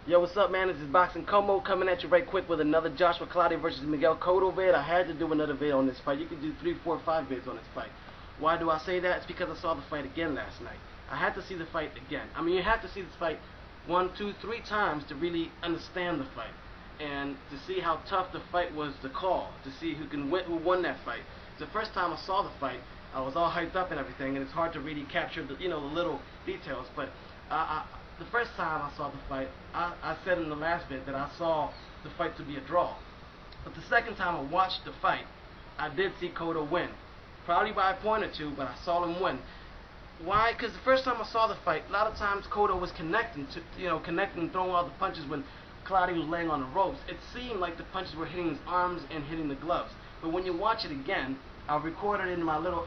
Yo, what's up, man? This is Boxing Como coming at you right quick with another Joshua Clottey versus Miguel Cotto vid. I had to do another vid on this fight. You could do 3, 4, 5 vids on this fight. Why do I say that? It's because I saw the fight again last night. I had to see the fight again. I mean, you have to see this fight 1, 2, 3 times to really understand the fight and to see how tough the fight was to call, to see who won that fight. It's the first time I saw the fight. I was all hyped up and everything, and it's hard to really capture the the little details. But the first time I saw the fight, I said in the last bit that I saw the fight to be a draw. But the second time I watched the fight, I did see Cotto win. Probably by a point or two, but I saw him win. Why? Because the first time I saw the fight, a lot of times Cotto was connecting, connecting and throwing all the punches when Clottey was laying on the ropes. It seemed like the punches were hitting his arms and hitting the gloves. But when you watch it again, I recorded in my little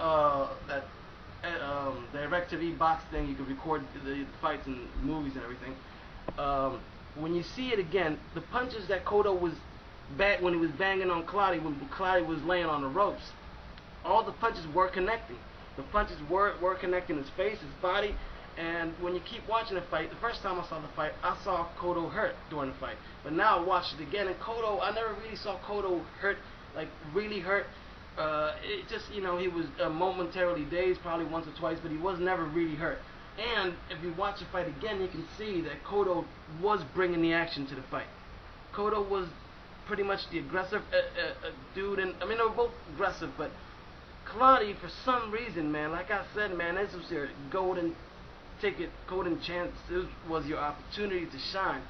DirecTV box thing. You can record the fights and movies and everything. When you see it again, the punches that Cotto was when he was banging on Clottey, when Clottey was laying on the ropes, all the punches were connecting. The punches were connecting his face, his body. And when you keep watching the fight, the first time I saw the fight, I saw Cotto hurt during the fight. But now I watched it again, and Cotto, I never really saw Cotto hurt, like really hurt. It just, he was momentarily dazed, probably once or twice, but he was never really hurt. And if you watch the fight again, you can see that Cotto was bringing the action to the fight. Cotto was pretty much the aggressive dude, and I mean, they were both aggressive, but Clottey, for some reason, man, like I said, man, this was your golden ticket, golden chance. This was your opportunity to shine.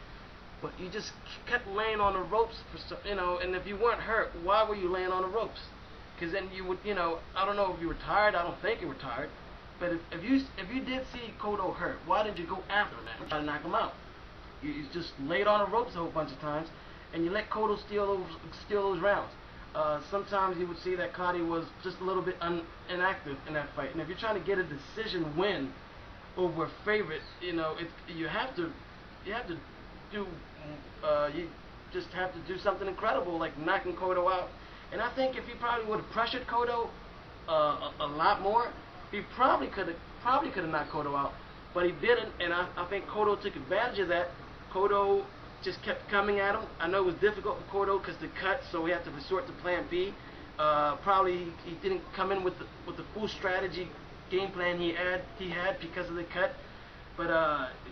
But you just kept laying on the ropes for and if you weren't hurt, why were you laying on the ropes? Because then you would, I don't know if you were tired. I don't think you were tired. But if you did see Cotto hurt, why did you go after him, man? Try to knock him out. You just laid on the ropes a whole bunch of times, and you let Cotto steal those rounds. Sometimes you would see that Clottey was just a little bit inactive in that fight. And if you're trying to get a decision win over a favorite, you have to do you just have to do something incredible like knocking Cotto out. And I think if he probably would have pressured Cotto a lot more, he probably could have knocked Cotto out, but he didn't. And I think Cotto took advantage of that. Cotto just kept coming at him. I know it was difficult for Cotto because the cut, so he had to resort to Plan B. Probably he didn't come in with the full strategy game plan he had because of the cut. But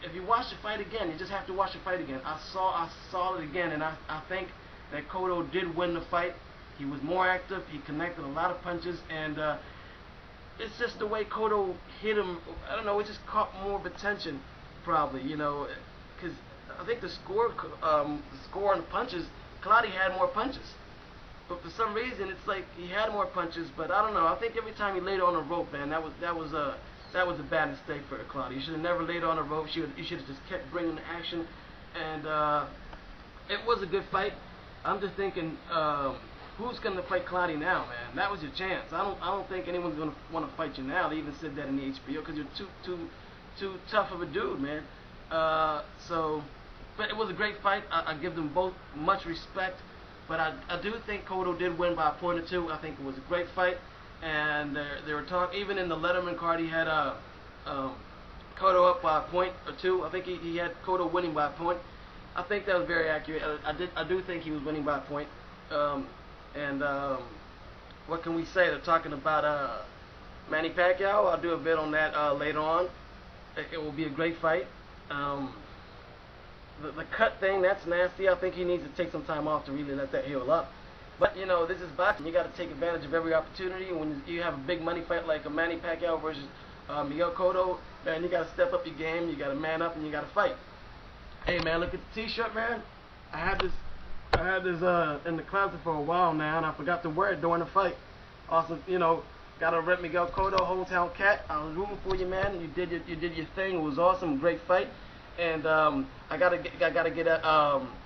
if you watch the fight again, you just have to watch the fight again. I saw it again, and I think that Cotto did win the fight. He was more active. He connected a lot of punches, and it's just the way Cotto hit him. I don't know. It just caught more of attention, probably. Because I think the score on the punches, Clottey had more punches. But for some reason, it's like he had more punches. But I don't know. I think every time he laid on a rope, man, that was a bad mistake for Clottey. He should have never laid on a rope. He should have just kept bringing the action. And it was a good fight. I'm just thinking, who's going to fight Clottey now, man? That was your chance. I don't think anyone's going to want to fight you now. They even said that in the HBO because you're too tough of a dude, man. But it was a great fight. I give them both much respect. But I do think Cotto did win by a point or two. I think it was a great fight. And they were talking, even in the Letterman card, he had Cotto up by a point or two. I think he had Cotto winning by a point. I think that was very accurate. I do think he was winning by a point. What can we say? They're talking about Manny Pacquiao. I'll do a bit on that later on. It will be a great fight. The cut thing, that's nasty. I think he needs to take some time off to really let that heal up. But, this is boxing. You got to take advantage of every opportunity. When you have a big money fight like a Manny Pacquiao versus Miguel Cotto, man, you got to step up your game. You got to man up and you got to fight. Hey, man, look at the T-shirt, man. I had this in the closet for a while now, and I forgot to wear it during the fight. Also, got to rep Miguel Cotto, hometown cat. I was rooting for you, man. You did your thing. It was awesome, great fight. And I gotta get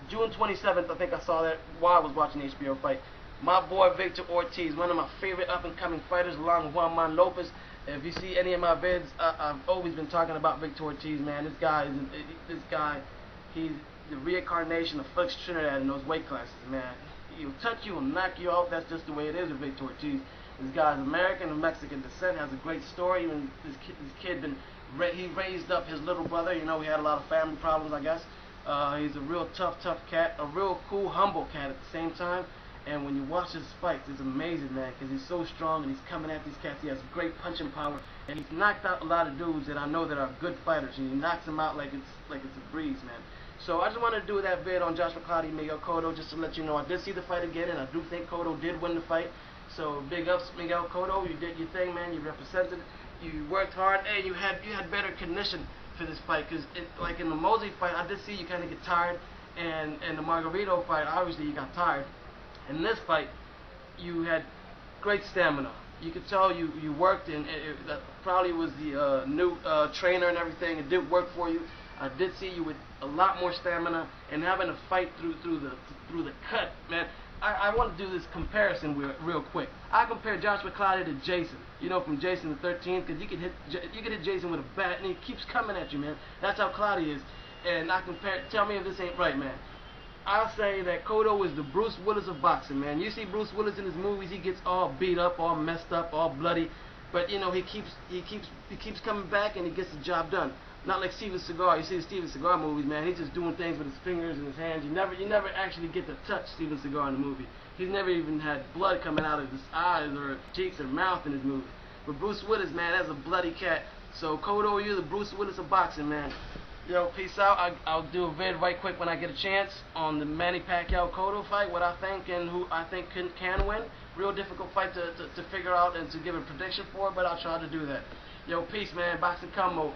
June 27th. I think I saw that while I was watching the HBO fight. My boy Victor Ortiz, one of my favorite up-and-coming fighters, along with Juan Lopez. If you see any of my vids, I've always been talking about Victor Ortiz, man. This guy, he's the reincarnation of Felix Trinidad in those weight classes, man. He'll touch you and knock you off. That's just the way it is with Victor Ortiz. This guy's American and Mexican descent, has a great story. Even this kid he raised up his little brother. He had a lot of family problems, I guess. He's a real tough cat, a real cool, humble cat at the same time. And when you watch his fights, it's amazing, man, because he's so strong and he's coming at these cats. He has great punching power, and he's knocked out a lot of dudes that I know that are good fighters, and he knocks them out like it's a breeze, man. So I just want to do that vid on Joshua Clottey, Miguel Cotto, just to let you know I did see the fight again, and I do think Cotto did win the fight. So big ups, Miguel Cotto. You did your thing, man. You represented it. You worked hard, and you had better condition for this fight, because like in the Mosley fight, I did see you kind of get tired, and the Margarito fight, obviously you got tired. In this fight, you had great stamina. You could tell you worked, and that probably was the new trainer and everything. It did work for you. I did see you with a lot more stamina and having to fight through the cut, man. I want to do this comparison real quick. I compare Joshua Clottey to Jason, you know, from Jason the 13th, because you could hit Jason with a bat and he keeps coming at you, man. That's how Clottey is. And I compare. Tell me if this ain't right, man. I'll say that Cotto is the Bruce Willis of boxing, man. You see Bruce Willis in his movies, he gets all beat up, all messed up, all bloody, but you know he keeps coming back and he gets the job done. Not like Steven Seagal. You see the Steven Seagal movies, man. He's just doing things with his fingers and his hands. You never actually get to touch Steven Seagal in the movie. He's never even had blood coming out of his eyes or cheeks or mouth in his movie. But Bruce Willis, man, that's a bloody cat. So Cotto, you're the Bruce Willis of boxing, man. Yo, peace out. I'll do a vid right quick when I get a chance on the Manny Pacquiao-Cotto fight, what I think and who I think can win. Real difficult fight to figure out and to give a prediction for, but I'll try to do that. Yo, peace, man. Boxing Combo.